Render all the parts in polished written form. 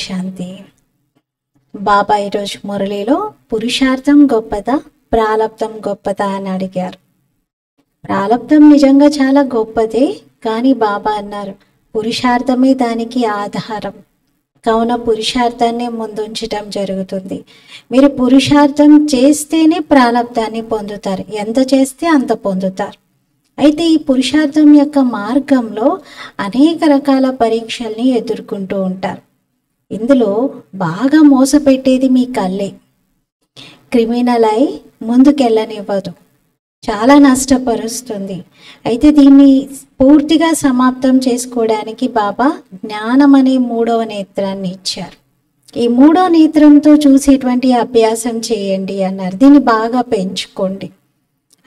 శాంతి. బాబా ఈరోజు మురళిలో పురుషార్థం గొప్పదా ప్రాలబ్ధం గొప్పదా అని అడిగారు. ప్రాలబ్ధం నిజంగా చాలా గొప్పదే, కానీ బాబా అన్నారు పురుషార్థమే దానికి ఆధారం. కావున పురుషార్థాన్ని ముందుంచటం జరుగుతుంది. మీరు పురుషార్థం చేస్తేనే ప్రాలబ్ధాన్ని పొందుతారు, ఎంత చేస్తే అంత పొందుతారు. అయితే ఈ పురుషార్థం యొక్క మార్గంలో అనేక రకాల పరీక్షల్ని ఎదుర్కొంటూ ఉంటారు. ఇందులో బాగా మోసపెట్టేది మీ కళ్ళే. క్రిమినల్ అయి ముందుకెళ్ళనివ్వదు, చాలా నష్టపరుస్తుంది. అయితే దీన్ని పూర్తిగా సమాప్తం చేసుకోవడానికి బాబా జ్ఞానం అనే 3వ నేత్రాన్ని ఇచ్చారు. ఈ 3వ నేత్రంతో చూసేటువంటి అభ్యాసం చేయండి అన్నారు. దీన్ని బాగా పెంచుకోండి.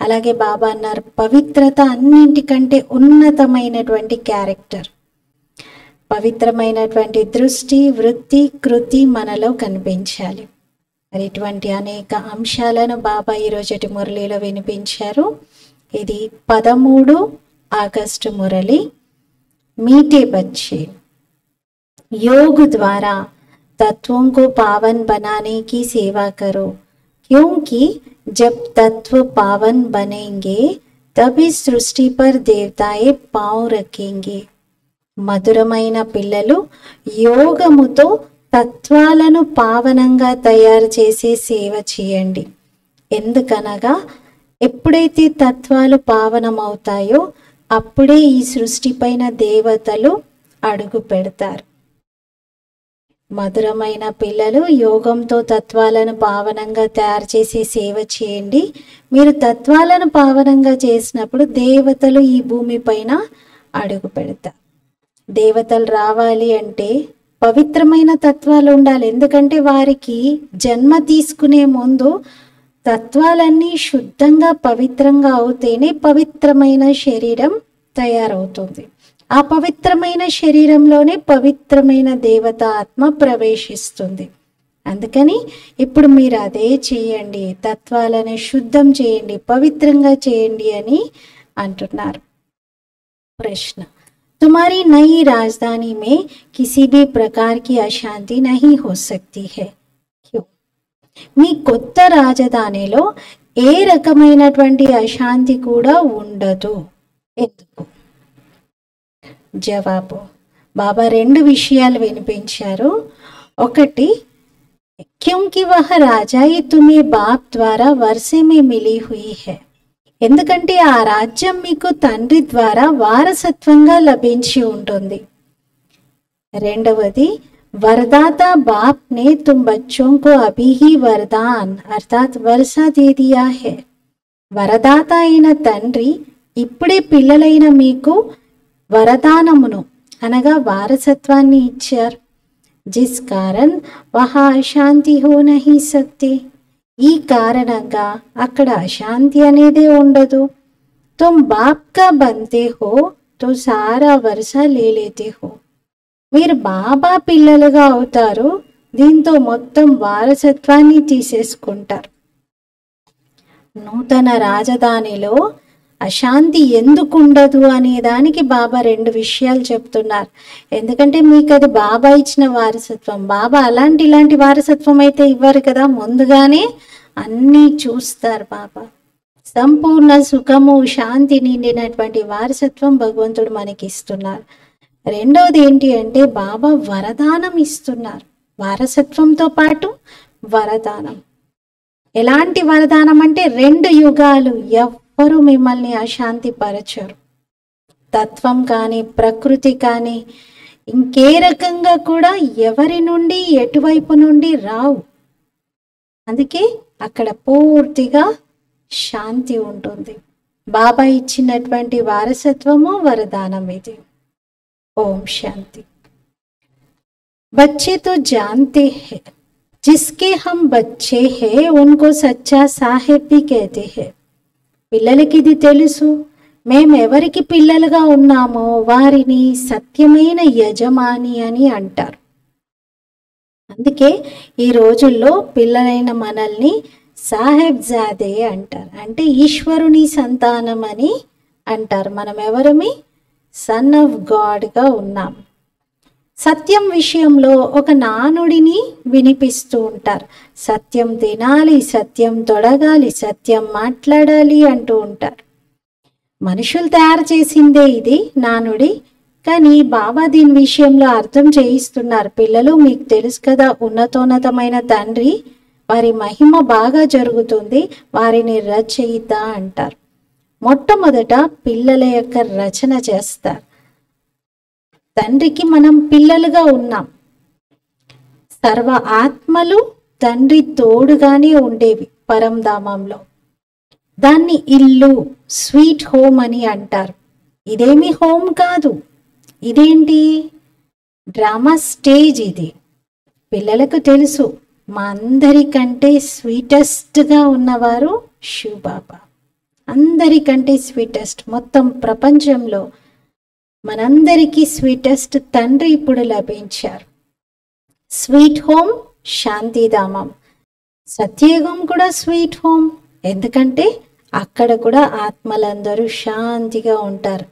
అలాగే బాబా అన్నారు పవిత్రత అన్నింటికంటే ఉన్నతమైనటువంటి క్యారెక్టర్. పవిత్రమైనటువంటి దృష్టి, వృత్తి, కృతి మనలో కనిపించాలి. మరి ఇటువంటి అనేక అంశాలను బాబా ఈరోజటి మురళిలో వినిపించారు. ఇది 13 ఆగస్టు మురళి. मीठे बच्चे, योग द्वारा तत्वों को पावन बनाने की सेवा करो, क्योंकि जब तत्व पावन बनेंगे तभी सृष्टि पर देवताएं पांव रखेंगे. మధురమైన పిల్లలు, యోగముతో తత్వాలను పావనంగా తయారు చేసే సేవ చేయండి. ఎందుకనగా ఎప్పుడైతే తత్వాలు పావనమవుతాయో అప్పుడే ఈ సృష్టిపైన దేవతలు అడుగు పెడతారు. మధురమైన పిల్లలు, యోగంతో తత్వాలను పావనంగా తయారు చేసే సేవ చేయండి. మీరు తత్వాలను పావనంగా చేసినప్పుడు దేవతలు ఈ భూమిపైన అడుగు పెడతారు. దేవతలు రావాలి అంటే పవిత్రమైన తత్వాలు ఉండాలి. ఎందుకంటే వారికి జన్మ తీసుకునే ముందు తత్వాలన్నీ శుద్ధంగా పవిత్రంగా అవుతేనే పవిత్రమైన శరీరం తయారవుతుంది. ఆ పవిత్రమైన శరీరంలోనే పవిత్రమైన దేవత ఆత్మ ప్రవేశిస్తుంది. అందుకని ఇప్పుడు మీరు అదే చేయండి, తత్వాలను శుద్ధం చేయండి, పవిత్రంగా చేయండి అని అంటున్నారు. ప్రశ్న, तुम्हारी नई राजधानी में किसी भी प्रकार की अशांति नहीं हो सकती है, क्यों? మీ కొత్త రాజధానిలో ఏ రకమైనటువంటి అశాంతి కూడా ఉండదు, ఎందుకు? జవాబు, బాబా 2 విషయాలు వినిపించారు. ఒకటి, क्योंकि वह राजाई तुम्हें बाप द्वारा वर्षे में मिली हुई है, ఎందుకంటే ఆ రాజ్యం మీకు తండ్రి ద్వారా వారసత్వంగా లభించి ఉంటుంది. రెండవది, वरदाता बाप ने तुम बच्चों को अभी ही वरदान अर्थात वर्षा दे दिया है. వరదాత అయిన తండ్రి ఇప్పుడే పిల్లలైన మీకు వరదానమును అనగా వారసత్వాన్ని ఇచ్చారు. జిస్ కారణ్ వహా అశాంతి హో నహీ సక్తి, ఈ కారణంగా అక్కడ అశాంతి అనేదే ఉండదు. తుమ్ బాప్ కా బంతే హో తో సారా వర్ష లే లేతే హో, మీరు బాబా పిల్లలుగా అవుతారు, దీంతో మొత్తం వారసత్వాన్ని తీసేసుకుంటారు. నూతన రాజధానిలో అశాంతి ఎందుకు ఉండదు అనే దానికి బాబా 2 విషయాలు చెప్తున్నారు. ఎందుకంటే మీకు అది బాబా ఇచ్చిన వారసత్వం. బాబా ఇలాంటి వారసత్వం అయితే ఇవ్వరు కదా, ముందుగానే అన్నీ చూస్తారు బాబా. సంపూర్ణ సుఖము, శాంతి నిండినటువంటి వారసత్వం భగవంతుడు మనకి ఇస్తున్నారు. రెండవది ఏంటి అంటే బాబా వరదానం ఇస్తున్నారు. వారసత్వంతో పాటు వరదానం. ఎలాంటి వరదానం అంటే 2 యుగాలు ఎవ్వరూ మిమ్మల్ని అశాంతి పరచరు. తత్వం కానీ ప్రకృతి కానీ ఇంకే రకంగా కూడా ఎవరి నుండి ఎటువైపు నుండి రావు. అందుకే అక్కడ పూర్తిగా శాంతి ఉంటుంది. బాబా ఇచ్చినటువంటి వారసత్వము వరదానం ఇది. ఓం శాంతి. बच्चे तो जानते हैं, जिसके हम बच्चे हैं उनको सच्चा साहिब भी कहते हैं. పిల్లలకి ఇది తెలుసు, మేము ఎవరికి పిల్లలుగా ఉన్నామో వారిని సత్యమైన యజమాని అని అంటారు. అందుకే ఈ రోజుల్లో పిల్లలైన మనల్ని సాహెబ్ జాదే అంటారు. అంటే ఈశ్వరుని సంతానం అని అంటారు. మనం ఎవరమి? సన్ ఆఫ్ గాడ్గా ఉన్నాం. సత్యం విషయంలో ఒక నానుడిని వినిపిస్తూ ఉంటారు. సత్యం తినాలి, సత్యం తొడగాలి, సత్యం మాట్లాడాలి అంటూ ఉంటారు. మనుషులు తయారు చేసిందే ఇది నానుడి. కానీ బాబా దీని విషయంలో అర్థం చేయిస్తున్నారు. పిల్లలు, మీకు తెలుసు కదా, ఉన్నతోన్నతమైన తండ్రి, వారి మహిమ బాగా జరుగుతుంది, వారిని రచయిత అంటారు. మొట్టమొదట పిల్లల యొక్క రచన చేస్తారు. తండ్రికి మనం పిల్లలుగా ఉన్నాం. సర్వ ఆత్మలు తండ్రి తోడుగానే ఉండేవి పరంధామంలో. దాన్ని ఇల్లు, స్వీట్ హోమ్ అని అంటారు. ఇదేమి హోమ్ కాదు, ఇదేంటి, డ్రామా స్టేజ్. ఇది పిల్లలకు తెలుసు. మా అందరికంటే స్వీటెస్ట్గా ఉన్నవారు శివ్ బాబా. అందరికంటే స్వీటెస్ట్, మొత్తం ప్రపంచంలో మనందరికీ స్వీటెస్ట్ తండ్రి ఇప్పుడు లభించారు. Sweet home, శాంతిధామం. సత్యయుగం కూడా స్వీట్ హోమ్, ఎందుకంటే అక్కడ కూడా ఆత్మలందరూ శాంతిగా ఉంటారు.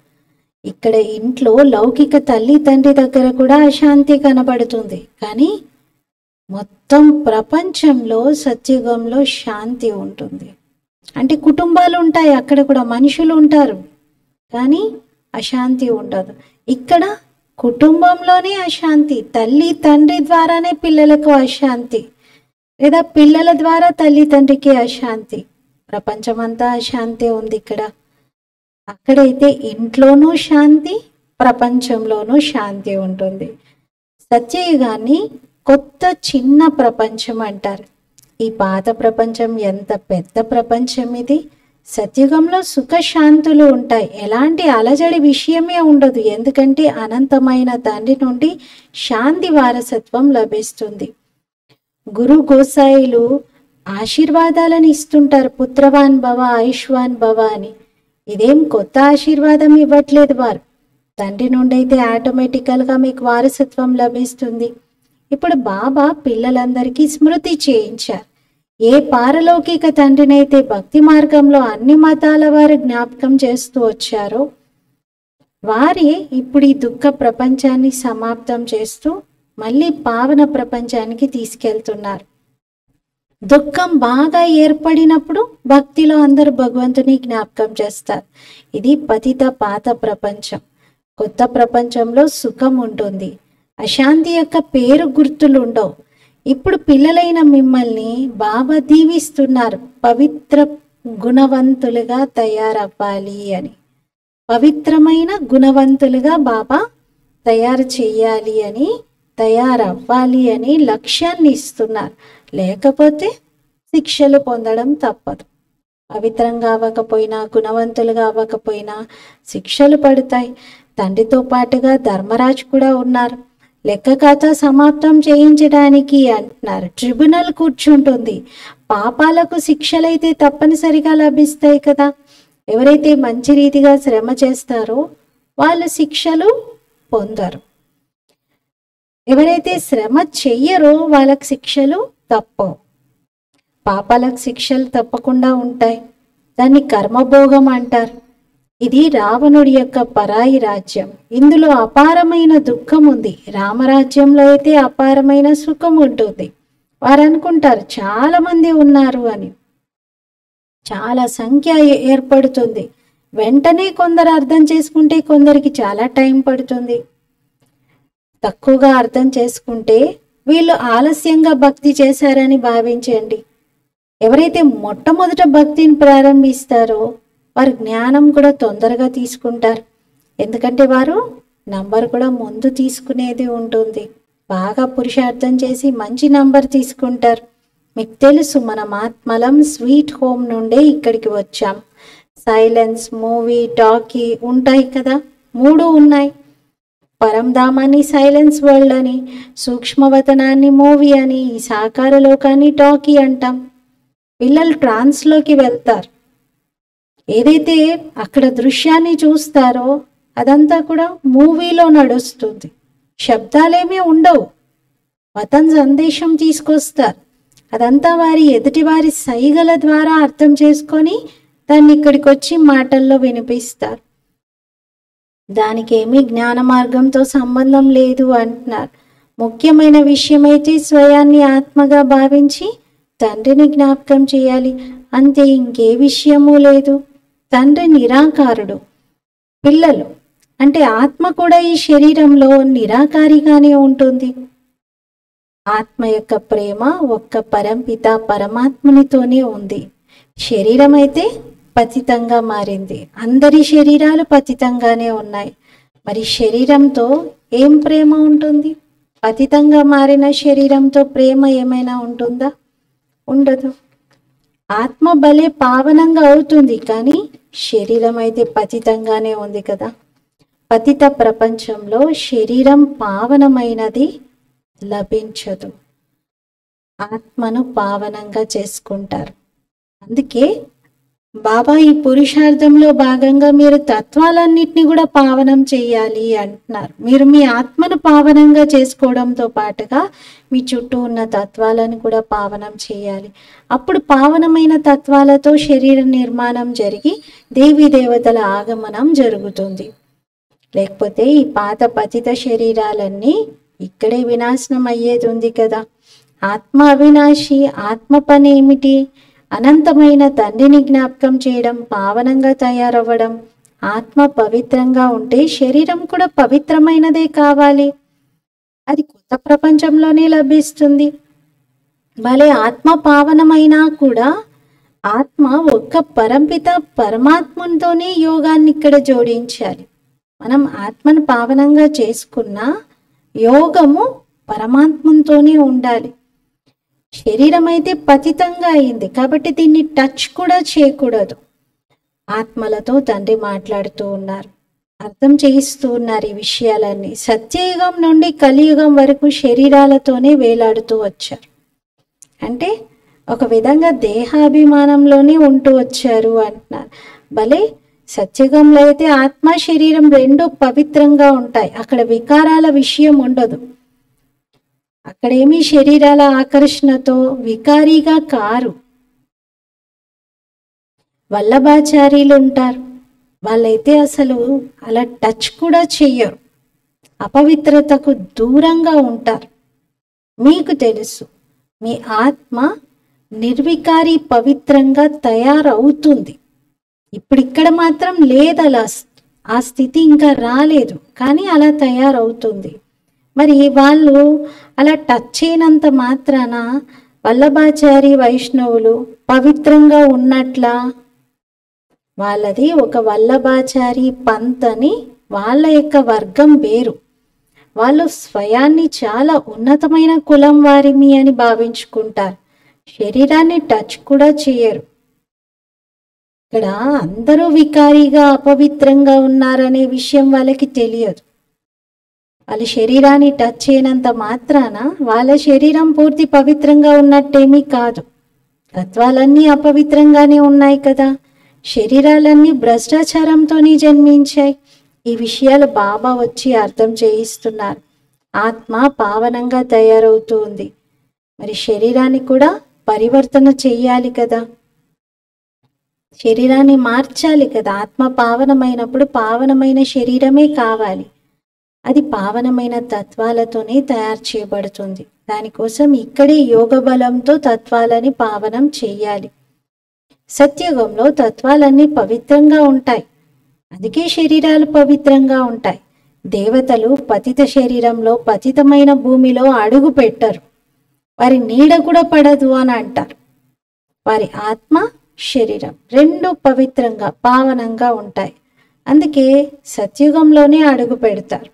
ఇక్కడ ఇంట్లో లౌకిక తల్లి తండ్రి దగ్గర కూడా అశాంతి కనబడుతుంది. కానీ మొత్తం ప్రపంచంలో సత్యుగంలో శాంతి ఉంటుంది. అంటే కుటుంబాలు ఉంటాయి, అక్కడ కూడా మనుషులు ఉంటారు, కానీ అశాంతి ఉండదు. ఇక్కడ కుటుంబంలోనే అశాంతి, తల్లి తండ్రి ద్వారానే పిల్లలకు అశాంతి, లేదా పిల్లల ద్వారా తల్లి తండ్రికి అశాంతి. ప్రపంచమంతా అశాంతి ఉంది ఇక్కడ. అక్కడైతే ఇంట్లోనూ శాంతి, ప్రపంచంలోనూ శాంతి ఉంటుంది. సత్యయుగాన్ని కొత్త చిన్న ప్రపంచం అంటారు. ఈ పాత ప్రపంచం ఎంత పెద్ద ప్రపంచం ఇది. సత్యుగంలో సుఖశాంతులు ఉంటాయి, ఎలాంటి అలజడి విషయమే ఉండదు, ఎందుకంటే అనంతమైన తండ్రి నుండి శాంతి వారసత్వం లభిస్తుంది. గురు గోసాయిలు ఆశీర్వాదాలను ఇస్తుంటారు, పుత్రవాన్ భవ, ఆయుష్వాన్ భవ అని. ఇదేం కొత్త ఆశీర్వాదం ఇవ్వట్లేదు వారు. తండ్రి నుండి అయితే ఆటోమేటికల్గా మీకు వారసత్వం లభిస్తుంది. ఇప్పుడు బాబా పిల్లలందరికీ స్మృతి చేయించారు. ఏ పారలౌకిక తండ్రినైతే భక్తి మార్గంలో అన్ని మతాల వారు జ్ఞాపకం చేస్తూ వచ్చారో, వారే ఇప్పుడు ఈ దుఃఖ ప్రపంచాన్ని సమాప్తం చేస్తూ మళ్ళీ పావన ప్రపంచానికి తీసుకెళ్తున్నారు. దుఃఖం బాగా ఏర్పడినప్పుడు భక్తిలో అందరూ భగవంతుని జ్ఞాపకం చేస్తారు. ఇది పతిత పాత ప్రపంచం. కొత్త ప్రపంచంలో సుఖం ఉంటుంది, అశాంతి యొక్క పేరు గుర్తులు ఉండవు. ఇప్పుడు పిల్లలైన మిమ్మల్ని బాబా దీవిస్తున్నారు, పవిత్ర గుణవంతులుగా తయారవ్వాలి అని. పవిత్రమైన గుణవంతులుగా బాబా తయారు చెయ్యాలి అని, తయారవ్వాలి అని లక్ష్యాన్ని ఇస్తున్నారు. లేకపోతే శిక్షలు పొందడం తప్పదు. పవిత్రంగా అవ్వకపోయినా, గుణవంతులుగా అవ్వకపోయినా శిక్షలు పడతాయి. తండ్రితో పాటుగా ధర్మరాజు కూడా ఉన్నారు. లెక్క ఖాతా సమాప్తం చేయించడానికి అంటున్నారు. ట్రిబ్యునల్ కూర్చుంటుంది. పాపాలకు శిక్షలైతే తప్పనిసరిగా లభిస్తాయి కదా. ఎవరైతే మంచి రీతిగా శ్రమ చేస్తారో వాళ్ళు శిక్షలు పొందరు. ఎవరైతే శ్రమ చెయ్యరో వాళ్ళకి శిక్షలు తప్పవు. పాపాలకు శిక్షలు తప్పకుండా ఉంటాయి. దాన్ని కర్మభోగం అంటారు. ఇది రావణుడి యొక్క పరాయి రాజ్యం. ఇందులో అపారమైన దుఃఖం ఉంది. రామరాజ్యంలో అయితే అపారమైన సుఖం ఉంటుంది. వారు అనుకుంటారు చాలా మంది ఉన్నారు అని. చాలా సంఖ్య ఏర్పడుతుంది. వెంటనే కొందరు అర్థం చేసుకుంటే కొందరికి చాలా టైం పడుతుంది. తక్కువగా అర్థం చేసుకుంటే వీళ్ళు ఆలస్యంగా భక్తి చేశారని భావించండి. ఎవరైతే మొట్టమొదట భక్తిని ప్రారంభిస్తారో వారు జ్ఞానం కూడా తొందరగా తీసుకుంటారు. ఎందుకంటే వారు నంబర్ కూడా ముందు తీసుకునేది ఉంటుంది. బాగా పురుషార్థం చేసి మంచి నంబర్ తీసుకుంటారు. మీకు తెలుసు, మనం ఆత్మలం స్వీట్ హోమ్ నుండే ఇక్కడికి వచ్చాం. సైలెన్స్, మూవీ, టాకీ ఉంటాయి కదా, 3 ఉన్నాయి. పరంధామాన్ని సైలెన్స్ వరల్డ్ అని, సూక్ష్మవతనాన్ని మూవీ అని, ఈ సాకార లోకాన్ని టాకీ అంటాం. పిల్లలు ట్రాన్స్లోకి వెళ్తారు. ఏదైతే అక్కడ దృశ్యాన్ని చూస్తారో అదంతా కూడా మూవీలో నడుస్తుంది. శబ్దాలేమీ ఉండవు. వతన్ సందేశం తీసుకొస్తారు. అదంతా వారి ఎదుటివారి సైగల ద్వారా అర్థం చేసుకొని దాన్ని ఇక్కడికి వచ్చి మాటల్లో వినిపిస్తారు. దానికి ఏమీ జ్ఞాన మార్గంతో సంబంధం లేదు అంటున్నారు. ముఖ్యమైన విషయం అయితే స్వయాన్ని ఆత్మగా భావించి తండ్రిని జ్ఞాపకం చేయాలి, అంతే, ఇంకే విషయమూ లేదు. తండ్రి నిరాకారుడు, పిల్లలు అంటే ఆత్మ కూడా ఈ శరీరంలో నిరాకారిగానే ఉంటుంది. ఆత్మ యొక్క ప్రేమ ఒక్క పరంపిత పరమాత్మనితోనే ఉంది. శరీరం అయితే పతితంగా మారింది. అందరి శరీరాలు పతితంగానే ఉన్నాయి. మరి శరీరంతో ఏం ప్రేమ ఉంటుంది? పతితంగా మారిన శరీరంతో ప్రేమ ఏమైనా ఉంటుందా? ఉండదు. ఆత్మ భలే పావనంగా అవుతుంది, కానీ శరీరం అయితే పతితంగానే ఉంది కదా. పతిత ప్రపంచంలో శరీరం పావనమైనది లభించదు. ఆత్మను పావనంగా చేసుకుంటారు. అందుకే బాబా ఈ పురుషార్థంలో భాగంగా మీరు తత్వాలన్నిటినీ కూడా పావనం చేయాలి అంటున్నారు. మీరు మీ ఆత్మను పావనంగా చేసుకోవడంతో పాటుగా మీ చుట్టూ ఉన్న తత్వాలను కూడా పావనం చేయాలి. అప్పుడు పావనమైన తత్వాలతో శరీర నిర్మాణం జరిగి దేవీ దేవతల ఆగమనం జరుగుతుంది. లేకపోతే ఈ పాత పతిత శరీరాలన్నీ ఇక్కడే వినాశనం అయ్యేది ఉంది కదా. ఆత్మ అవినాశి. ఆత్మ పని ఏమిటి? అనంతమైన తండ్రిని జ్ఞాపకం చేయడం, పావనంగా తయారవ్వడం. ఆత్మ పవిత్రంగా ఉంటే శరీరం కూడా పవిత్రమైనదే కావాలి. అది కొత్త ప్రపంచంలోనే లభిస్తుంది. భలే ఆత్మ పావనమైనా కూడా ఆత్మ ఒక్క పరంపిత పరమాత్మతోనే యోగాన్ని ఇక్కడ జోడించాలి. మనం ఆత్మను పావనంగా చేసుకున్న యోగము పరమాత్మతోనే ఉండాలి. శరీరం అయితే పతితంగా అయింది కాబట్టి దీన్ని టచ్ కూడా చేయకూడదు. ఆత్మలతో తండ్రి మాట్లాడుతూ ఉన్నారు, అర్థం చేయిస్తూ ఉన్నారు ఈ విషయాలన్నీ. సత్యయుగం నుండి కలియుగం వరకు శరీరాలతోనే వేలాడుతూ వచ్చారు. అంటే ఒక విధంగా దేహాభిమానంలోనే ఉంటూ వచ్చారు అంటున్నారు. భలే సత్యయుగంలో అయితే ఆత్మ శరీరం రెండు పవిత్రంగా ఉంటాయి. అక్కడ వికారాల విషయం ఉండదు. అక్కడేమీ శరీరాల ఆకర్షణతో వికారీగా కారు. వల్లభాచార్యులు ఉంటారు, వాళ్ళైతే అసలు అలా టచ్ కూడా చెయ్యరు. అపవిత్రతకు దూరంగా ఉంటారు. మీకు తెలుసు మీ ఆత్మ నిర్వికారి పవిత్రంగా తయారవుతుంది. ఇప్పుడు ఇక్కడ మాత్రం లేదు, అలా ఆ స్థితి ఇంకా రాలేదు, కానీ అలా తయారవుతుంది. మరి వాళ్ళు అలా టచ్ చేయనంత మాత్రాన వల్లభాచారి వైష్ణవులు పవిత్రంగా ఉన్నట్లా? వాళ్ళది ఒక వల్లభాచారి పంత్ అని వాళ్ళ యొక్క వర్గం వేరు. వాళ్ళు స్వయాన్ని చాలా ఉన్నతమైన కులం వారిమి అని భావించుకుంటారు. శరీరాన్ని టచ్ కూడా చేయరు. ఇక్కడ అందరూ వికారిగా అపవిత్రంగా ఉన్నారనే విషయం వాళ్ళకి తెలియదు. వాళ్ళ శరీరాన్ని టచ్ చేయనంత మాత్రాన వాళ్ళ శరీరం పూర్తి పవిత్రంగా ఉన్నట్టేమీ కాదు. తత్వాలన్నీ అపవిత్రంగానే ఉన్నాయి కదా. శరీరాలన్నీ భ్రష్టాచారంతోనే జన్మించాయి. ఈ విషయాలు బాబా వచ్చి అర్థం చేయిస్తున్నారు. ఆత్మ పావనంగా తయారవుతూ ఉంది. మరి శరీరాన్ని కూడా పరివర్తన చెయ్యాలి కదా, శరీరాన్ని మార్చాలి కదా. ఆత్మ పావనమైనప్పుడు పావనమైన శరీరమే కావాలి. అది పావనమైన తత్వాలతోనే తయారు చేయబడుతుంది. దానికోసం ఇక్కడే యోగ బలంతో తత్వాలని పావనం చెయ్యాలి. సత్యుగంలో తత్వాలన్నీ పవిత్రంగా ఉంటాయి, అందుకే శరీరాలు పవిత్రంగా ఉంటాయి. దేవతలు పతిత శరీరంలో పతితమైన భూమిలో అడుగు పెట్టరు. వారి నీడ కూడా పడదు అని అంటారు. వారి ఆత్మ శరీరం రెండు పవిత్రంగా పావనంగా ఉంటాయి. అందుకే సత్యుగంలోనే అడుగు పెడతారు.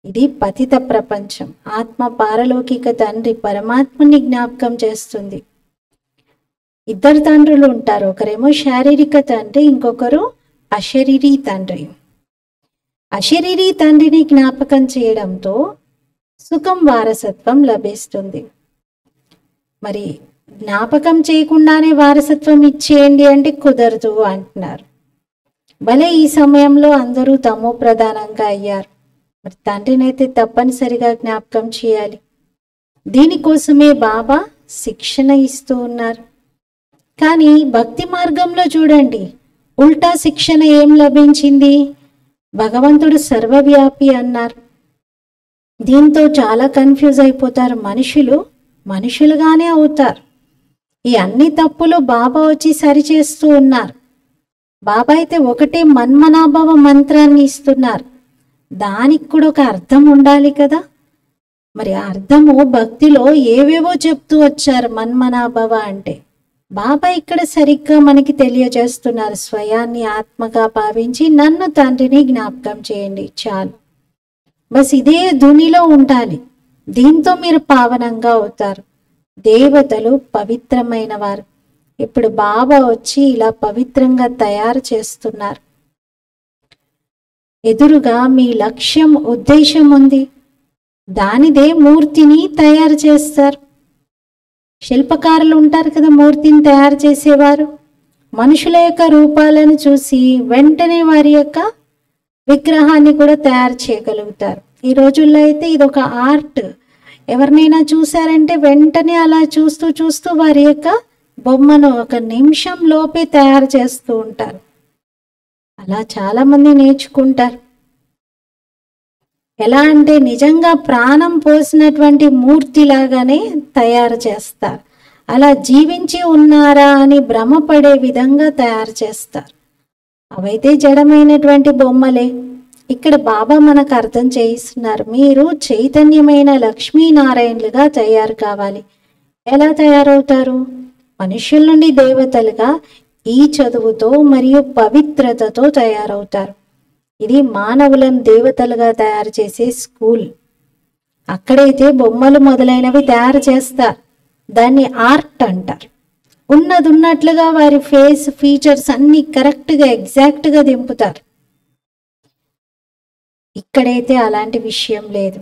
ఇది పతిత ప్రపంచం. ఆత్మ పారలౌకిక తండ్రి పరమాత్మని జ్ఞాపకం చేస్తుంది. ఇద్దరు తండ్రులు ఉంటారు, ఒకరేమో శారీరక తండ్రి, ఇంకొకరు అశరీరీ తండ్రి. అశరీరీ తండ్రిని జ్ఞాపకం చేయడంతో సుఖం వారసత్వం లభిస్తుంది. మరి జ్ఞాపకం చేయకుండానే వారసత్వం ఇచ్చేయండి అంటే కుదరదు అంటున్నారు. భలే ఈ సమయంలో అందరూ తమో ప్రధానంగా అయ్యారు. మరి తండ్రినైతే తప్పనిసరిగా జ్ఞాపకం చేయాలి. దీనికోసమే బాబా శిక్షణ ఇస్తూ ఉన్నారు. కానీ భక్తి మార్గంలో చూడండి, ఉల్టా శిక్షణ ఏం లభించింది? భగవంతుడు సర్వవ్యాపి అన్నారు. దీంతో చాలా కన్ఫ్యూజ్ అయిపోతారు. మనుషులుగానే అవుతారు. ఈ అన్ని తప్పులు బాబా వచ్చి సరిచేస్తూ ఉన్నారు. బాబా అయితే ఒకటే మన్మనాభవ మంత్రాన్ని ఇస్తున్నారు. దానికి కూడా ఒక అర్థం ఉండాలి కదా. మరి అర్థము భక్తిలో ఏవేవో చెప్తూ వచ్చారు. మన్మనాభవ అంటే బాబా ఇక్కడ సరిగ్గా మనకి తెలియజేస్తున్నారు. స్వయాన్ని ఆత్మగా భావించి నన్ను తండ్రిని జ్ఞాపకం చేయండి చాలు. బస్ ఇదే ధునిలో ఉండాలి. దీంతో మీరు పావనంగా అవుతారు. దేవతలు పవిత్రమైన వారు. ఇప్పుడు బాబా వచ్చి ఇలా పవిత్రంగా తయారు చేస్తున్నారు. ఎదురుగా మీ లక్ష్యం ఉద్దేశం ఉంది. దానిదే మూర్తిని తయారు చేస్తారు. శిల్పకారులు ఉంటారు కదా, మూర్తిని తయారు చేసేవారు. మనుషుల యొక్క రూపాలను చూసి వెంటనే వారి యొక్క విగ్రహాన్ని కూడా తయారు చేయగలుగుతారు. ఈ రోజుల్లో అయితే ఇది ఒక ఆర్ట్. ఎవరినైనా చూసారంటే వెంటనే అలా చూస్తూ చూస్తూ వారి యొక్క బొమ్మను ఒక నిమిషం లోపే తయారు చేస్తూ ఉంటారు. అలా చాలా మంది నేర్చుకుంటారు. ఎలా అంటే నిజంగా ప్రాణం పోసినటువంటి మూర్తిలాగానే తయారు చేస్తారు. అలా జీవించి ఉన్నారా అని భ్రమపడే విధంగా తయారు చేస్తారు. అవైతే జడమైనటువంటి బొమ్మలే. ఇక్కడ బాబా మనకు అర్థం చేయిస్తున్నారు. మీరు చైతన్యమైన లక్ష్మీనారాయణులుగా తయారు కావాలి. ఎలా తయారవుతారు? మనుషుల నుండి దేవతలుగా ఈ చదువుతో మరియు పవిత్రతతో తయారవుతారు. ఇది మానవులను దేవతలుగా తయారు చేసే స్కూల్. అక్కడైతే బొమ్మలు మొదలైనవి తయారు చేస్తారు. దాన్ని ఆర్ట్ అంటారు. ఉన్నది ఉన్నట్లుగా వారి ఫేస్ ఫీచర్స్ అన్ని కరెక్ట్గా ఎగ్జాక్ట్గా దింపుతారు. ఇక్కడైతే అలాంటి విషయం లేదు.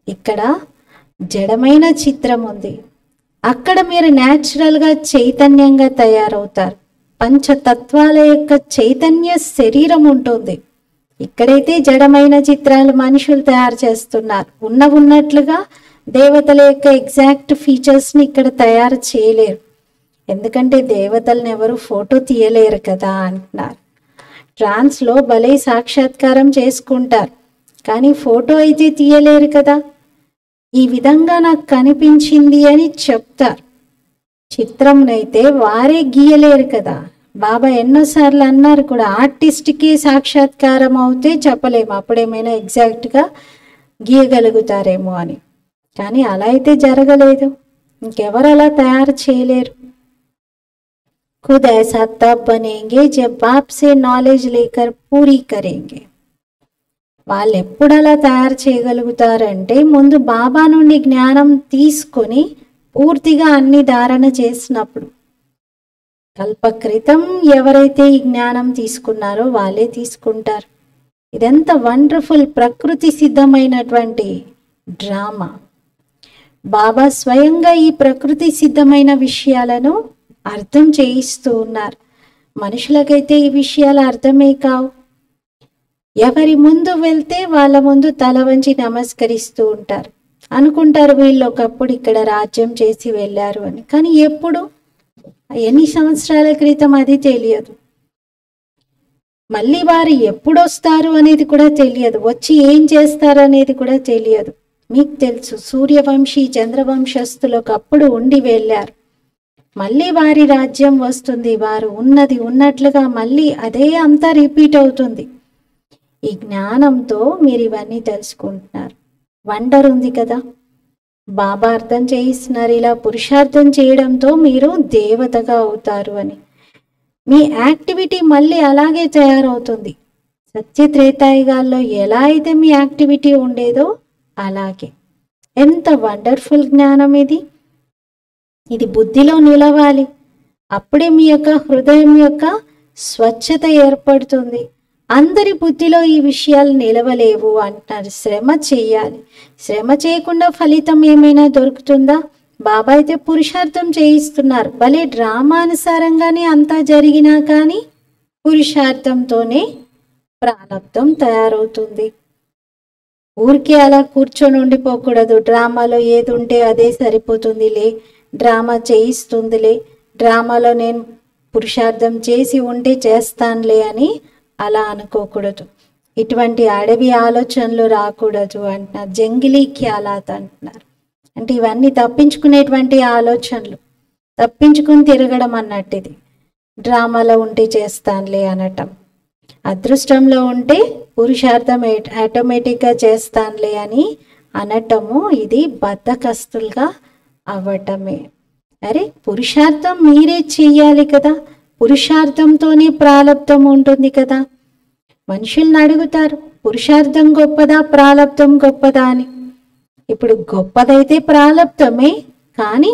ఇక్కడ జడమైన చిత్రం ఉంది. అక్కడ మీరు న్యాచురల్గా చైతన్యంగా తయారవుతారు. పంచతత్వాల యొక్క చైతన్య శరీరం ఉంటుంది. ఇక్కడైతే జడమైన చిత్రాలు మనుషులు తయారు చేస్తున్నారు. ఉన్నట్లుగా దేవతల యొక్క ఎగ్జాక్ట్ ఫీచర్స్ని ఇక్కడ తయారు చేయలేరు. ఎందుకంటే దేవతలను ఎవరు ఫోటో తీయలేరు కదా అంటున్నారు. ట్రాన్స్లో భలే సాక్షాత్కారం చేసుకుంటారు, కానీ ఫోటో అయితే తీయలేరు కదా. ఈ విధంగా నాకు కనిపించింది అని చెప్తారు. చిత్రంనైతే వారే గీయలేరు కదా. బాబా ఎన్నోసార్లు అన్నారు కూడా, ఆర్టిస్ట్కి సాక్షాత్కారం అవుతే చెప్పలేము, అప్పుడేమైనా ఎగ్జాక్ట్గా గీయగలుగుతారేమో అని. కానీ అలా అయితే జరగలేదు. ఇంకెవరు అలా తయారు చేయలేరు. खुद ऐसा तब बनेंगे जब बाप से नॉलेज लेकर पूरी करेंगे. వాళ్ళు ఎప్పుడు అలా తయారు చేయగలుగుతారంటే ముందు బాబా నుండి జ్ఞానం తీసుకొని పూర్తిగా అన్ని ధారణ చేసినప్పుడు. కల్పక్రితం ఎవరైతే ఈ జ్ఞానం తీసుకున్నారో వాళ్ళే తీసుకుంటారు. ఇదంతా వండర్ఫుల్ ప్రకృతి సిద్ధమైనటువంటి డ్రామా. బాబా స్వయంగా ఈ ప్రకృతి సిద్ధమైన విషయాలను అర్థం చేయిస్తూ ఉన్నారు. మనుషులకైతే ఈ విషయాలు అర్థమే కావు. ఎవరి ముందు వెళ్తే వాళ్ళ ముందు తల వంచి నమస్కరిస్తూ ఉంటారు. అనుకుంటారు వీళ్ళు ఒకప్పుడు ఇక్కడ రాజ్యం చేసి వెళ్ళారు అని. కానీ ఎప్పుడు, ఎన్ని సంవత్సరాల క్రితం అది తెలియదు. మళ్ళీ వారు ఎప్పుడు వస్తారు అనేది కూడా తెలియదు. వచ్చి ఏం చేస్తారు అనేది కూడా తెలియదు. మీకు తెలుసు, సూర్యవంశీ చంద్రవంశస్థులు ఒకప్పుడు ఉండి వెళ్ళారు. మళ్ళీ వారి రాజ్యం వస్తుంది. వారు ఉన్నది ఉన్నట్లుగా మళ్ళీ అదే అంతా రిపీట్ అవుతుంది. ఈ జ్ఞానంతో మీరు ఇవన్నీ తెలుసుకుంటున్నారు. వండర్ ఉంది కదా. బాబా అర్థం చేయిస్తున్నారు, ఇలా పురుషార్థం చేయడంతో మీరు దేవతగా అవుతారు అని. మీ యాక్టివిటీ మళ్ళీ అలాగే తయారవుతుంది. సత్యత్రేతాయుగాల్లో ఎలా అయితే మీ యాక్టివిటీ ఉండేదో అలాగే. ఎంత వండర్ఫుల్ జ్ఞానం ఇది. ఇది బుద్ధిలో నిలవాలి. అప్పుడే మీ యొక్క హృదయం యొక్క స్వచ్ఛత ఏర్పడుతుంది. అందరి బుద్ధిలో ఈ విషయాలు నిలవలేవు అంటున్నారు. శ్రమ చేయాలి. శ్రమ చేయకుండా ఫలితం ఏమైనా దొరుకుతుందా? బాబా అయితే పురుషార్థం చేయిస్తున్నారు. భలే డ్రామానుసారంగానే అంతా జరిగినా కానీ పురుషార్థంతోనే ప్రారంధం తయారవుతుంది. ఊరికే అలా కూర్చొని ఉండిపోకూడదు. డ్రామాలో ఏది ఉంటే అదే సరిపోతుందిలే, డ్రామా చేయిస్తుందిలే, డ్రామాలో నేను పురుషార్థం చేసి ఉంటే చేస్తానులే అని అలా అనుకోకూడదు. ఇటువంటి అడవి ఆలోచనలు రాకూడదు అంటున్నారు. జంగిలీ ఖ్యాలాత్ అంటున్నారు. అంటే ఇవన్నీ తప్పించుకునేటువంటి ఆలోచనలు, తప్పించుకుని తిరగడం అన్నట్టు. ఇది డ్రామాలో ఉంటే చేస్తానులే అనటం, అదృష్టంలో ఉంటే పురుషార్థం ఆటోమేటిక్గా చేస్తానులే అని అనటము, ఇది బద్ధకస్తులుగా అవ్వటమే. అరే పురుషార్థం మీరే చెయ్యాలి కదా, పురుషార్థంతోనే ప్రాలబ్ధం ఉంటుంది కదా. మనుషుల్ని అడుగుతారు, పురుషార్థం గొప్పదా ప్రాలబ్ధం గొప్పదా అని. ఇప్పుడు గొప్పదైతే ప్రాలబ్ధమే, కానీ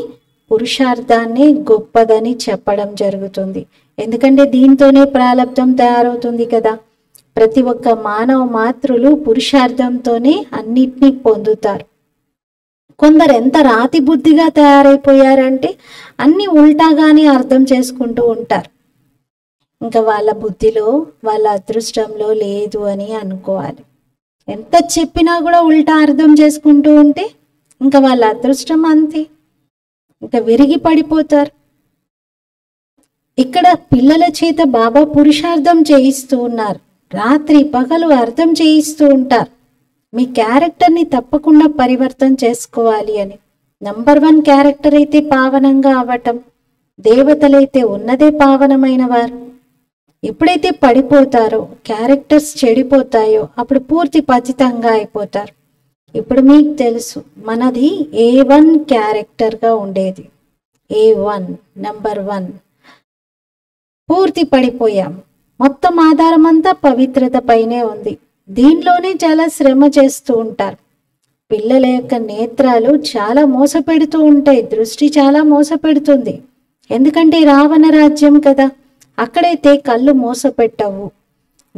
పురుషార్థాన్ని గొప్పదని చెప్పడం జరుగుతుంది. ఎందుకంటే దీంతోనే ప్రాలబ్ధం తయారవుతుంది కదా. ప్రతి ఒక్క మానవ మాతృలు పురుషార్థంతోనే అన్నిటినీ పొందుతారు. కొందరు ఎంత రాతి బుద్ధిగా తయారైపోయారంటే అన్ని ఉల్టాగానే అర్థం చేసుకుంటూ ఉంటారు. ఇంకా వాళ్ళ బుద్ధిలో, వాళ్ళ అదృష్టంలో లేదు అని అనుకోవాలి. ఎంత చెప్పినా కూడా ఉల్టా అర్థం చేసుకుంటూ ఉంటే ఇంకా వాళ్ళ అదృష్టం అంతే, ఇంకా విరిగి పడిపోతారు. ఇక్కడ పిల్లల చేత బాబా పురుషార్థం చేయిస్తూ ఉన్నారు. రాత్రి పగలు అర్థం చేయిస్తూ ఉంటారు. మీ క్యారెక్టర్ని తప్పకుండా పరివర్తన చేసుకోవాలి అని. నంబర్ 1 క్యారెక్టర్ అయితే పావనంగా అవ్వటం. దేవతలైతే ఉన్నదే పావనమైన వారు. ఎప్పుడైతే పడిపోతారో, క్యారెక్టర్స్ చెడిపోతాయో, అప్పుడు పూర్తి పతితంగా అయిపోతారు. ఇప్పుడు మీకు తెలుసు, మనది A1 క్యారెక్టర్గా ఉండేది. A1 నంబర్ 1 పూర్తి పడిపోయాం. మొత్తం ఆధారం అంతా పవిత్రత పైనే ఉంది. దీనిలోనే చాలా శ్రమ చేస్తూ ఉంటారు. పిల్లల యొక్క నేత్రాలు చాలా మోసపెడుతూ ఉంటాయి, దృష్టి చాలా మోసపెడుతుంది. ఎందుకంటే రావణ రాజ్యం కదా, అక్కడైతే కళ్ళు మోసపెట్టవు.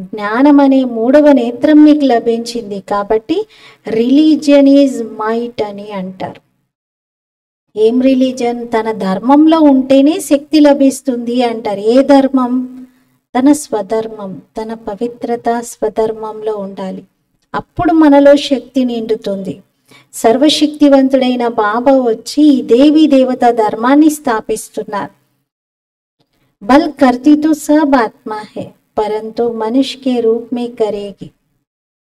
జ్ఞానం అనే 3వ నేత్రం మీకు లభించింది కాబట్టి రిలీజియన్ ఈజ్ మైట్ అని అంటారు. ఏం రిలీజన్? తన ధర్మంలో ఉంటేనే శక్తి లభిస్తుంది అంటారు. ఏ ధర్మం? తన స్వధర్మం, తన పవిత్రత స్వధర్మంలో ఉండాలి. అప్పుడు మనలో శక్తి నిండుతుంది. సర్వశక్తివంతుడైన బాబా వచ్చి ఈ దేవీ దేవత ధర్మాన్ని స్థాపిస్తున్నారు. బల్ కర్తీ తో సబ్ ఆత్మా హై పరంతు మనుష్య కే రూప్ మే కరేగి.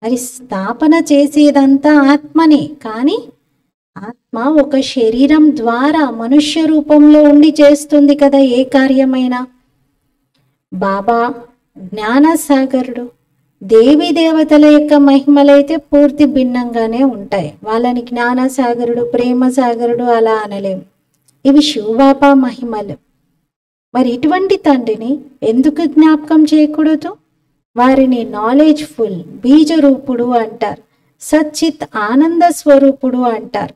మరి స్థాపన చేసేదంతా ఆత్మనే, కానీ ఆత్మ ఒక శరీరం ద్వారా మనుష్య రూపంలో ఉండి చేస్తుంది కదా ఏ కార్యమైనా. బాబా జ్ఞానసాగరుడు. దేవీ దేవతల యొక్క మహిమలైతే పూర్తి భిన్నంగానే ఉంటాయి. వాళ్ళని జ్ఞానసాగరుడు, ప్రేమ సాగరుడు అలా అనలేము. ఇవి శివబాబా మహిమలు. మరి ఇటువంటి తండ్రిని ఎందుకు జ్ఞాపకం చేయకూడదు? వారిని నాలెడ్జ్ఫుల్ బీజరూపుడు అంటారు, సచ్చిత్ ఆనంద స్వరూపుడు అంటారు.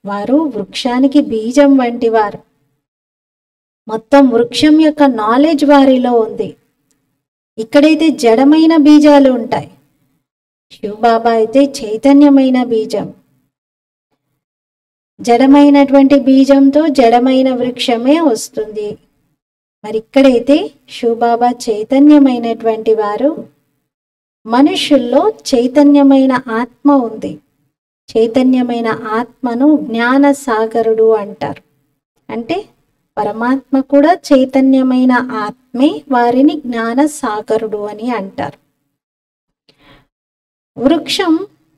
వారు వృక్షానికి బీజం వంటి వారు. మొత్తం వృక్షం యొక్క నాలెడ్జ్ వారిలో ఉంది. ఇక్కడైతే జడమైన బీజాలు ఉంటాయి, శివబాబా అయితే చైతన్యమైన బీజం. జడమైనటువంటి బీజంతో జడమైన వృక్షమే వస్తుంది. మరి ఇక్కడైతే శివబాబా చైతన్యమైనటువంటి వారు. మనుషుల్లో చైతన్యమైన ఆత్మ ఉంది. చైతన్యమైన ఆత్మను జ్ఞాన సాగరుడు అంటారు. అంటే పరమాత్మ కూడా చైతన్యమైన ఆత్మే, వారిని జ్ఞాన సాగరుడు అని అంటారు. వృక్షం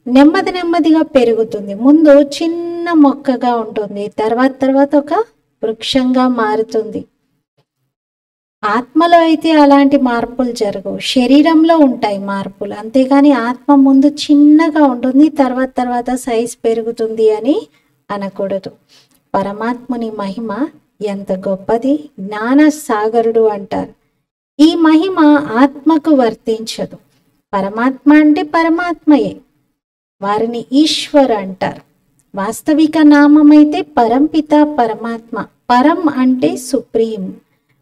నెమ్మది నెమ్మదిగా పెరుగుతుంది. ముందు చిన్న మొక్కగా ఉంటుంది, తర్వాత ఒక వృక్షంగా మారుతుంది. ఆత్మలో అయితే అలాంటి మార్పులు జరగవు, శరీరంలో ఉంటాయి మార్పులు. అంతేగాని ఆత్మ ముందు చిన్నగా ఉంటుంది, తర్వాత సైజ్ పెరుగుతుంది అని అనకూడదు. పరమాత్ముని మహిమ ఎంత గొప్పది! జ్ఞాన సాగరుడు అంటారు. ఈ మహిమ ఆత్మకు వర్తించదు. పరమాత్మ అంటే పరమాత్మయే. వారిని ఈశ్వర్ అంటారు. వాస్తవిక నామం అయితే పరంపిత పరమాత్మ. పరం అంటే సుప్రీం.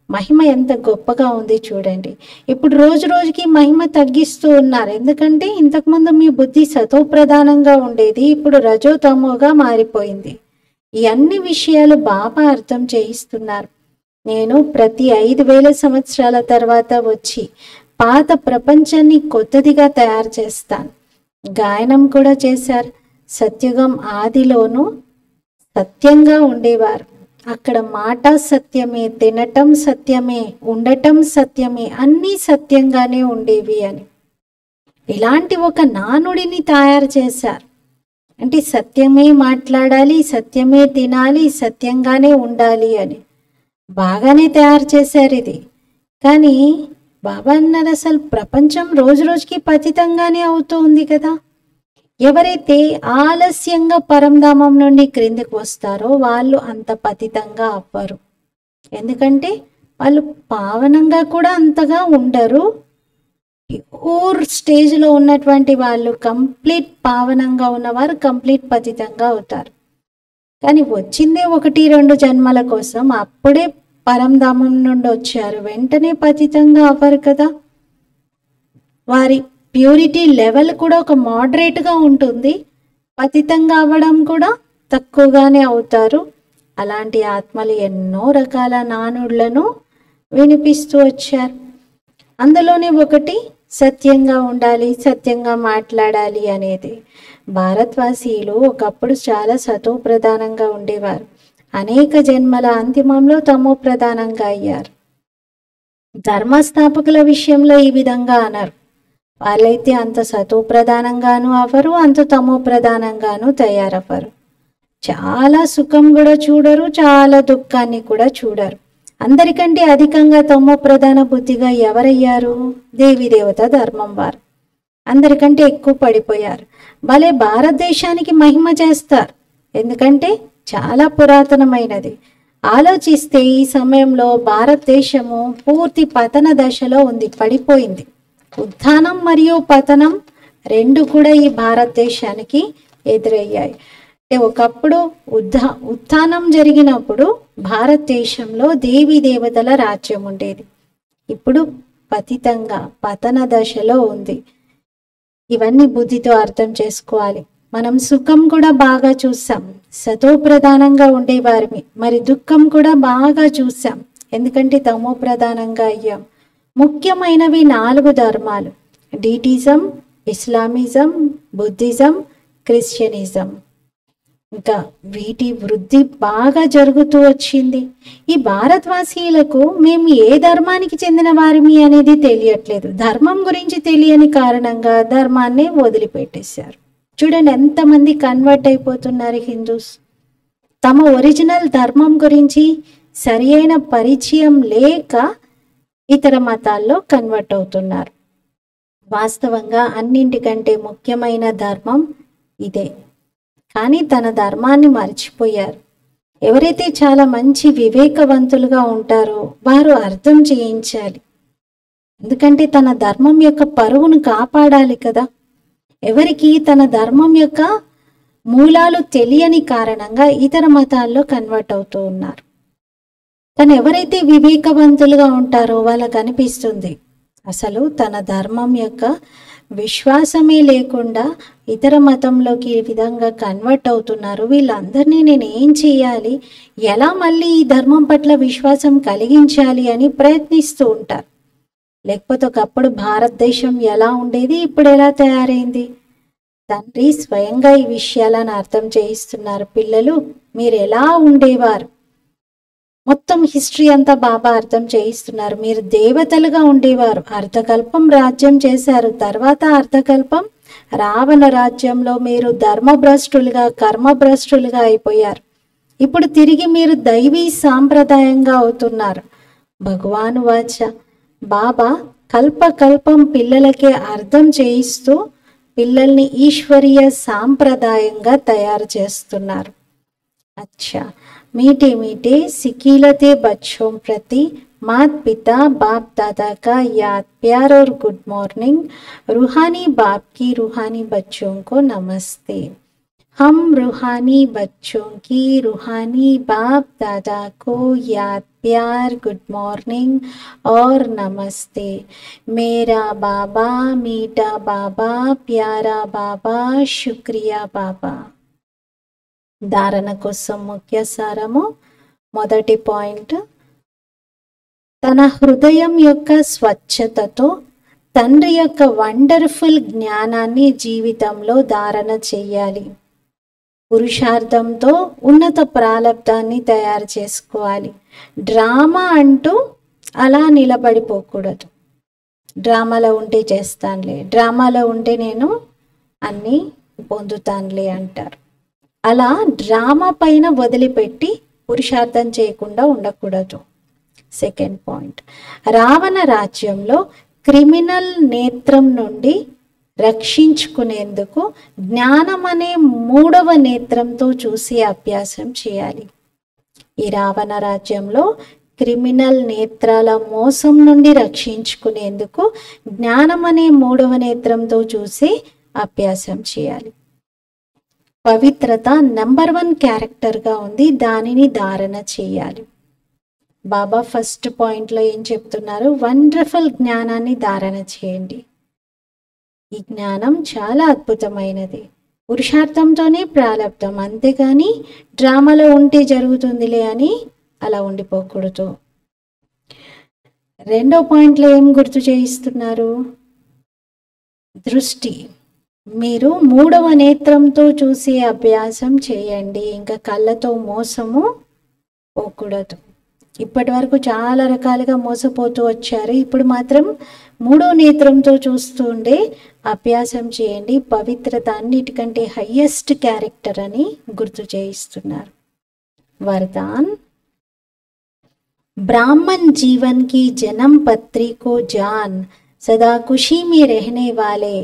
మహిమ ఎంత గొప్పగా ఉంది చూడండి. ఇప్పుడు రోజు రోజుకి మహిమ తగ్గిస్తూ ఉన్నారు. ఎందుకంటే ఇంతకుముందు మీ బుద్ధి సతో ప్రధానంగా ఉండేది, ఇప్పుడు రజోతమోగా మారిపోయింది. ఈ అన్ని విషయాలు బాబా అర్థం చేయిస్తున్నారు. నేను ప్రతి 5000 సంవత్సరాల తర్వాత వచ్చి పాత ప్రపంచాన్ని కొత్తదిగా తయారు చేస్తాను. గాయనం కూడా చేశారు. సత్యుగం ఆదిలోనూ సత్యంగా ఉండేవారు. అక్కడ మాట సత్యమే, తినటం సత్యమే, ఉండటం సత్యమే, అన్నీ సత్యంగానే ఉండేవి అని. ఇలాంటి ఒక నానుడిని తయారు చేశారు. అంటే సత్యమే మాట్లాడాలి, సత్యమే తినాలి, సత్యంగానే ఉండాలి అని బాగానే తయారు చేశారు ఇది. కానీ బాబా అన్నారు అసలు ప్రపంచం రోజు రోజుకి పతితంగానే అవుతూ ఉంది కదా. ఎవరైతే ఆలస్యంగా పరంధామం నుండి క్రిందికి వస్తారో వాళ్ళు అంత పతితంగా అవ్వరు. ఎందుకంటే వాళ్ళు పావనంగా కూడా అంతగా ఉండరు. ప్యూర్ స్టేజ్లో ఉన్నటువంటి వాళ్ళు కంప్లీట్ పావనంగా ఉన్నవారు కంప్లీట్ పతితంగా అవుతారు. కానీ వచ్చిందే 1-2 జన్మల కోసం, అప్పుడే పరంధామం నుండి వచ్చారు, వెంటనే పతితంగా అవ్వరు కదా. వారి ప్యూరిటీ లెవెల్ కూడా ఒక మోడరేట్గా ఉంటుంది, పతితంగా అవ్వడం కూడా తక్కువగానే అవుతారు. అలాంటి ఆత్మలు ఎన్నో రకాల నానుళ్లను వినిపిస్తూ వచ్చారు. అందులోనే ఒకటి సత్యంగా ఉండాలి, సత్యంగా మాట్లాడాలి అనేది. భారతవాసీలు ఒకప్పుడు చాలా సతో ప్రధానంగా ఉండేవారు. అనేక జన్మల అంతిమంలో తమో ప్రధానంగా అయ్యారు. ధర్మస్థాపకుల విషయంలో ఈ విధంగా అన్నారు. వాళ్ళైతే అంత సతో ప్రధానంగాను అవ్వరు, అంత తమో ప్రధానంగాను తయారవ్వరు. చాలా సుఖం కూడా చూడరు, చాలా దుఃఖాన్ని కూడా చూడరు. అందరికంటే అధికంగా తమో ప్రధాన బుద్ధిగా ఎవరయ్యారు? దేవత ధర్మం వారు అందరికంటే ఎక్కువ పడిపోయారు. భలే భారతదేశానికి మహిమ చేస్తారు, ఎందుకంటే చాలా పురాతనమైనది. ఆలోచిస్తే ఈ సమయంలో భారతదేశము పూర్తి పతన దశలో ఉంది, పడిపోయింది. ఉత్థానం మరియు పతనం రెండు కూడా ఈ భారతదేశానికి ఎదురయ్యాయి. అంటే ఒకప్పుడు ఉత్థానం జరిగినప్పుడు భారతదేశంలో దేవతల రాజ్యం ఉండేది. ఇప్పుడు పతితంగా పతన దశలో ఉంది. ఇవన్నీ బుద్ధితో అర్థం చేసుకోవాలి. మనం సుఖం కూడా బాగా చూసాం, సతో ప్రధానంగా ఉండేవారిని. మరి దుఃఖం కూడా బాగా చూసాం, ఎందుకంటే తమో ప్రధానంగా అయ్యాం. ముఖ్యమైనవి 4 ధర్మాలు: డీటిజం, ఇస్లామిజం, బుద్ధిజం, క్రిస్టియనిజం. ఇంకా వీటి వృద్ధి బాగా జరుగుతూ వచ్చింది. ఈ భారతవాసీలకు మేము ఏ ధర్మానికి చెందిన వారిమి అనేది తెలియట్లేదు. ధర్మం గురించి తెలియని కారణంగా ధర్మాన్ని వదిలిపెట్టేశారు. చూడండి ఎంతమంది కన్వర్ట్ అయిపోతున్నారు హిందూస్. తమ ఒరిజినల్ ధర్మం గురించి సరి అయిన పరిచయం లేక ఇతర మతాల్లో కన్వర్ట్ అవుతున్నారు. వాస్తవంగా అన్నింటికంటే ముఖ్యమైన ధర్మం ఇదే, కానీ తన ధర్మాన్ని మర్చిపోయారు. ఎవరైతే చాలా మంచి వివేకవంతులుగా ఉంటారో వారు అర్థం చేయించాలి, ఎందుకంటే తన ధర్మం యొక్క పరువును కాపాడాలి కదా. ఎవరికి తన ధర్మం యొక్క మూలాలు తెలియని కారణంగా ఇతర మతాల్లో కన్వర్ట్ అవుతూ ఉన్నారు. కానీ ఎవరైతే వివేకవంతులుగా ఉంటారో వాళ్ళకు అనిపిస్తుంది అసలు తన ధర్మం యొక్క విశ్వాసమే లేకుండా ఇతర మతంలోకి ఈ విధంగా కన్వర్ట్ అవుతున్నారు. వీళ్ళందరినీ నేను ఏం చేయాలి, ఎలా మళ్ళీ ఈ ధర్మం పట్ల విశ్వాసం కలిగించాలి అని ప్రయత్నిస్తూ ఉంటారు. లేకపోతే ఒకప్పుడు భారతదేశం ఎలా ఉండేది, ఇప్పుడు ఎలా తయారైంది? తండ్రి స్వయంగా ఈ విషయాలను అర్థం చేయిస్తున్నారు. పిల్లలు మీరు ఎలా ఉండేవారు, మొత్తం హిస్టరీ అంతా బాబా అర్థం చేయిస్తున్నారు. మీరు దేవతలుగా ఉండేవారు, అర్ధకల్పం రాజ్యం చేశారు. తర్వాత అర్ధకల్పం రావణ రాజ్యంలో మీరు ధర్మభ్రష్టులుగా కర్మభ్రష్టులుగా అయిపోయారు. ఇప్పుడు తిరిగి మీరు దైవీ సాంప్రదాయంగా అవుతున్నారు. భగవాను వాచ బాబా కల్పకల్పం పిల్లలకే అర్థం చేయిస్తూ పిల్లల్ని ఈశ్వరీయ సాంప్రదాయంగా తయారు చేస్తున్నారు. अच्छा, मीठे मीठे सिकीलते बच्चों प्रति मात पिता बाप दादा का याद प्यार और गुड मॉर्निंग। रूहानी बाप की रूहानी बच्चों को नमस्ते। हम रूहानी बच्चों की रूहानी बाप दादा को याद प्यार गुड मॉर्निंग और नमस्ते। मेरा बाबा मीठा बाबा प्यारा बाबा शुक्रिया बाबा। ధారణ కోసం ముఖ్య సారము. మొదటి పాయింట్, తన హృదయం యొక్క స్వచ్ఛతతో తండ్రి యొక్క వండర్ఫుల్ జ్ఞానాన్ని జీవితంలో ధారణ చెయ్యాలి. పురుషార్థంతో ఉన్నత ప్రాలబ్ధాన్ని తయారు చేసుకోవాలి. డ్రామా అంటూ అలా నిలబడిపోకూడదు. డ్రామాలో ఉంటే చేస్తానులే, డ్రామాలో ఉంటే నేను అన్నీ పొందుతానులే అంటారు. అలా డ్రామా పైన వదిలిపెట్టి పురుషార్థం చేయకుండా ఉండకూడదు. సెకండ్ పాయింట్, రావణ రాజ్యంలో క్రిమినల్ నేత్రం నుండి రక్షించుకునేందుకు జ్ఞానం అనే 3వ నేత్రంతో చూసే అభ్యాసం చేయాలి. ఈ రావణ రాజ్యంలో క్రిమినల్ నేత్రాల మోసం నుండి రక్షించుకునేందుకు జ్ఞానం అనే 3వ నేత్రంతో చూసి అభ్యాసం చేయాలి. పవిత్రత నెంబర్ 1 క్యారెక్టర్గా ఉంది, దానిని ధారణ చేయాలి. బాబా ఫస్ట్ పాయింట్లో ఏం చెప్తున్నారు? వండర్ఫుల్ జ్ఞానాన్ని ధారణ చేయండి. ఈ జ్ఞానం చాలా అద్భుతమైనది. పురుషార్థంతోనే ప్రారంధం, అంతేగాని డ్రామాలో ఉంటే జరుగుతుందిలే అని అలా ఉండిపోకూడదు. రెండో పాయింట్లో ఏం గుర్తు చేయిస్తున్నారు? దృష్టి. మీరు 3వ నేత్రంతో చూసే అభ్యాసం చేయండి. ఇంకా కళ్ళతో మోసము పోకూడదు. ఇప్పటి వరకు చాలా రకాలుగా మోసపోతూ వచ్చారు. ఇప్పుడు మాత్రం 3వ నేత్రంతో చూస్తూ ఉండే అభ్యాసం చేయండి. పవిత్రత అన్నిటికంటే హయ్యెస్ట్ క్యారెక్టర్ అని గుర్తు చేయిస్తున్నారు. वरदान, ब्राह्मण जीवन की जन्म पत्री को जान सदा खुशी में रहने वाले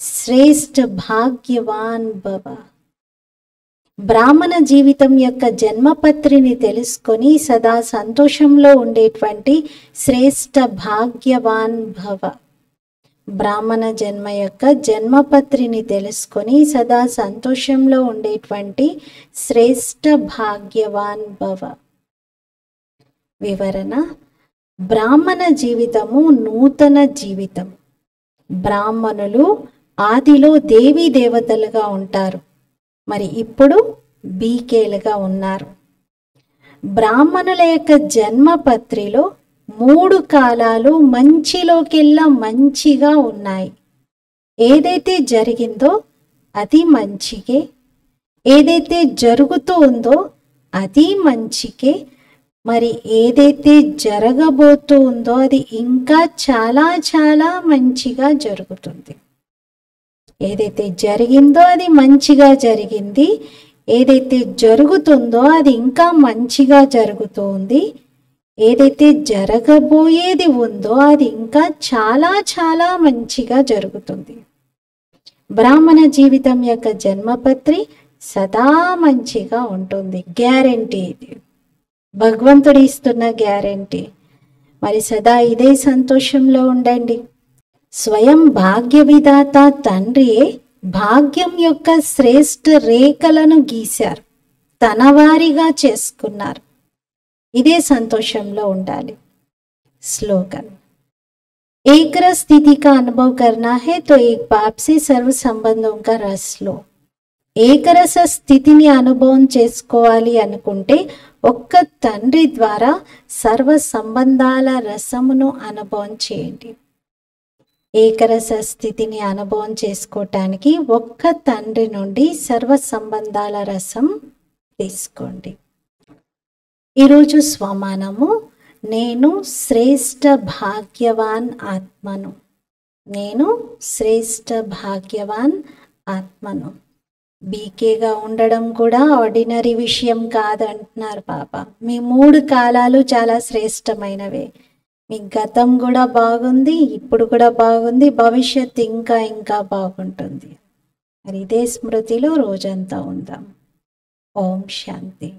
श्रेष्ठ भाग्यवान भव. బ్రాహ్మణ జీవితం యొక్క జన్మపత్రిని తెలుసుకొని సదా సంతోషంలో ఉండేటువంటి శ్రేష్ఠ భాగ్యవాన్ భవ. బ్రాహ్మణ జన్మ యొక్క జన్మపత్రిని తెలుసుకొని సదా సంతోషంలో ఉండేటువంటి శ్రేష్ఠ భాగ్యవాన్ భవ. వివరణ: బ్రాహ్మణ జీవితము నూతన జీవితం. బ్రాహ్మణులు ఆదిలో దేవీ దేవతలుగా ఉంటారు, మరి ఇప్పుడు బీకేలుగా ఉన్నారు. బ్రాహ్మణుల యొక్క జన్మపత్రిలో 3 కాలాలు మంచిలోకెల్లా మంచిగా ఉన్నాయి. ఏదైతే జరిగిందో అది మంచికే, ఏదైతే జరుగుతూ ఉందో అది మంచికే, మరి ఏదైతే జరగబోతూ ఉందో అది ఇంకా చాలా చాలా మంచిగా జరుగుతుంది. ఏదైతే జరిగిందో అది మంచిగా జరిగింది, ఏదైతే జరుగుతుందో అది ఇంకా మంచిగా జరుగుతుంది, ఏదైతే జరగబోయేది ఉందో అది ఇంకా చాలా చాలా మంచిగా జరుగుతుంది. బ్రాహ్మణ జీవితం యొక్క జన్మపత్రి సదా మంచిగా ఉంటుంది. గ్యారెంటీ ఇది, భగవంతుడు ఇస్తున్న గ్యారెంటీ. మరి సదా ఇదే సంతోషంలో ఉండండి. స్వయం భాగ్య విధాత తండ్రియే భాగ్యం యొక్క శ్రేష్ఠ రేఖలను గీశారు, తన వారిగా చేసుకున్నారు. ఇదే సంతోషంలో ఉండాలి. స్లోగన్: एक रस स्थिति का अनुभव करना है तो एक बाप से सर्व संबंधों का रस लो. ఏకరస స్థితిని అనుభవం చేసుకోవాలి అనుకుంటే ఒక్క తండ్రి ద్వారా సర్వ సంబంధాల రసమును అనుభవం చేయండి. ఏకరస స్థితిని అనుభవం చేసుకోవటానికి ఒక్క తండ్రి నుండి సర్వ సంబంధాల రసం తీసుకోండి. ఈరోజు స్వమానము: నేను శ్రేష్ఠ భాగ్యవాన్ ఆత్మను. నేను శ్రేష్ఠ భాగ్యవాన్ ఆత్మను. బీకేగా ఉండడం కూడా ఆర్డినరీ విషయం కాదంటున్నారు బాబా. మీ 3 కాలాలు చాలా శ్రేష్టమైనవే. మీ గతం కూడా బాగుంది, ఇప్పుడు కూడా బాగుంది, భవిష్యత్తు ఇంకా ఇంకా బాగుంటుంది. మరి ఇదే స్మృతిలో రోజంతా ఉందాం. ఓం శాంతి.